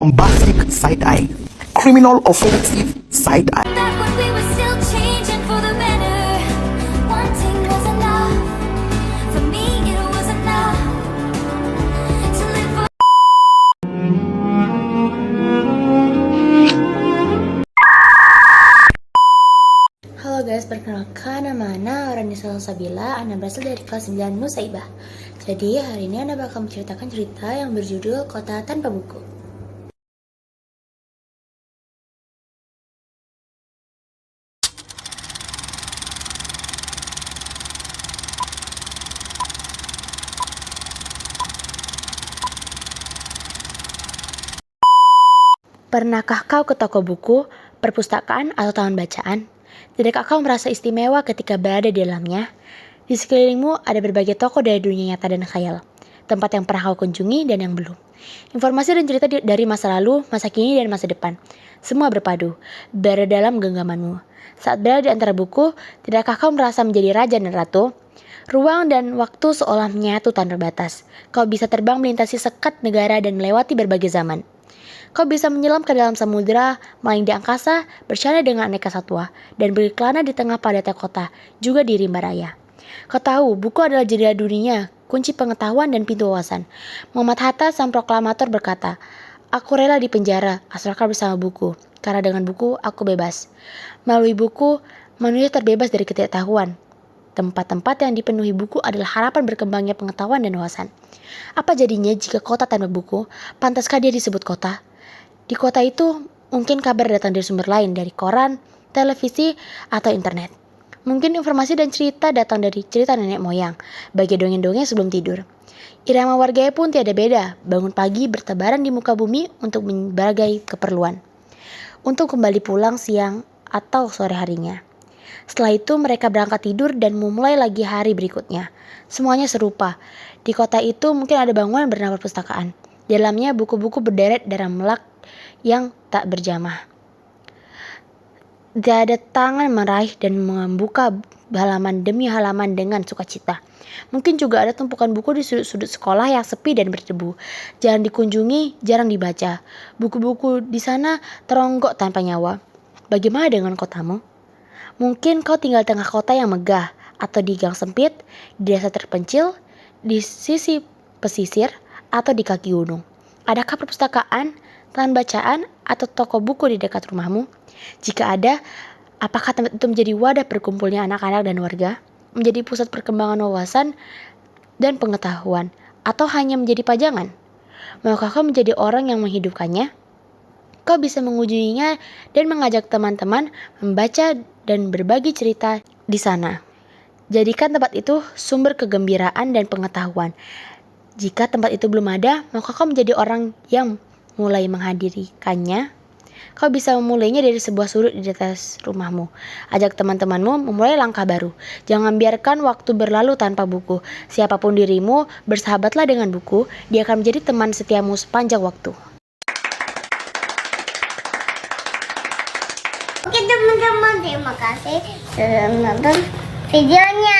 Bombastic side-eye, criminal offensive side-eye. Back when we were still changing for the better, wanting was enough. For me, it was enough to live for. Halo guys, perkenalkan nama Ana Oranisal Sabila. Ana berasal dari kelas 9 Nusaibah. Jadi hari ini Ana bakal menceritakan cerita yang berjudul Kota Tanpa Buku. Pernahkah kau ke toko buku, perpustakaan, atau taman bacaan? Tidakkah kau merasa istimewa ketika berada di dalamnya? Di sekelilingmu ada berbagai toko dari dunia nyata dan khayal, tempat yang pernah kau kunjungi dan yang belum. Informasi dan cerita dari masa lalu, masa kini, dan masa depan. Semua berpadu, berada dalam genggamanmu. Saat berada di antara buku, tidakkah kau merasa menjadi raja dan ratu? Ruang dan waktu seolah menyatu tanpa batas. Kau bisa terbang melintasi sekat negara dan melewati berbagai zaman. Kau bisa menyelam ke dalam samudera, melayang di angkasa, bercanda dengan aneka satwa, dan berkelana di tengah padatnya kota, juga di rimba raya. Kau tahu, buku adalah jendela dunia, kunci pengetahuan dan pintu wawasan. Muhammad Hatta, sang proklamator berkata, "Aku rela di penjara, asalkan bersama buku, karena dengan buku aku bebas." Melalui buku, manusia terbebas dari ketidaktahuan. Tempat-tempat yang dipenuhi buku adalah harapan berkembangnya pengetahuan dan wawasan. Apa jadinya jika kota tanpa buku? Pantaskah dia disebut kota? Di kota itu, mungkin kabar datang dari sumber lain, dari koran, televisi, atau internet. Mungkin informasi dan cerita datang dari cerita nenek moyang, bagi dongeng-dongeng sebelum tidur. Irama warganya pun tiada beda, bangun pagi bertebaran di muka bumi untuk berbagai keperluan. Untuk kembali pulang siang atau sore harinya. Setelah itu mereka berangkat tidur dan memulai lagi hari berikutnya. Semuanya serupa. Di kota itu mungkin ada bangunan bernama perpustakaan. Di dalamnya buku-buku berderet dalam melak yang tak berjamah. Tidak ada tangan meraih dan membuka halaman demi halaman dengan sukacita. Mungkin juga ada tumpukan buku di sudut-sudut sekolah yang sepi dan berdebu. Jarang dikunjungi, jarang dibaca. Buku-buku di sana teronggok tanpa nyawa. Bagaimana dengan kotamu? Mungkin kau tinggal tengah kota yang megah, atau di gang sempit, di desa terpencil, di sisi pesisir, atau di kaki gunung. Adakah perpustakaan, taman bacaan, atau toko buku di dekat rumahmu? Jika ada, apakah tempat itu menjadi wadah berkumpulnya anak-anak dan warga? Menjadi pusat perkembangan wawasan dan pengetahuan? Atau hanya menjadi pajangan? Maukah kau menjadi orang yang menghidupkannya? Kau bisa mengunjunginya dan mengajak teman-teman membaca dan berbagi cerita di sana. Jadikan tempat itu sumber kegembiraan dan pengetahuan. Jika tempat itu belum ada, maka kau menjadi orang yang mulai menghadirikannya. Kau bisa memulainya dari sebuah sudut di atas rumahmu. Ajak teman-temanmu memulai langkah baru. Jangan biarkan waktu berlalu tanpa buku. Siapapun dirimu, bersahabatlah dengan buku. Dia akan menjadi teman setiamu sepanjang waktu. Oke teman-teman, terima kasih sudah menonton videonya.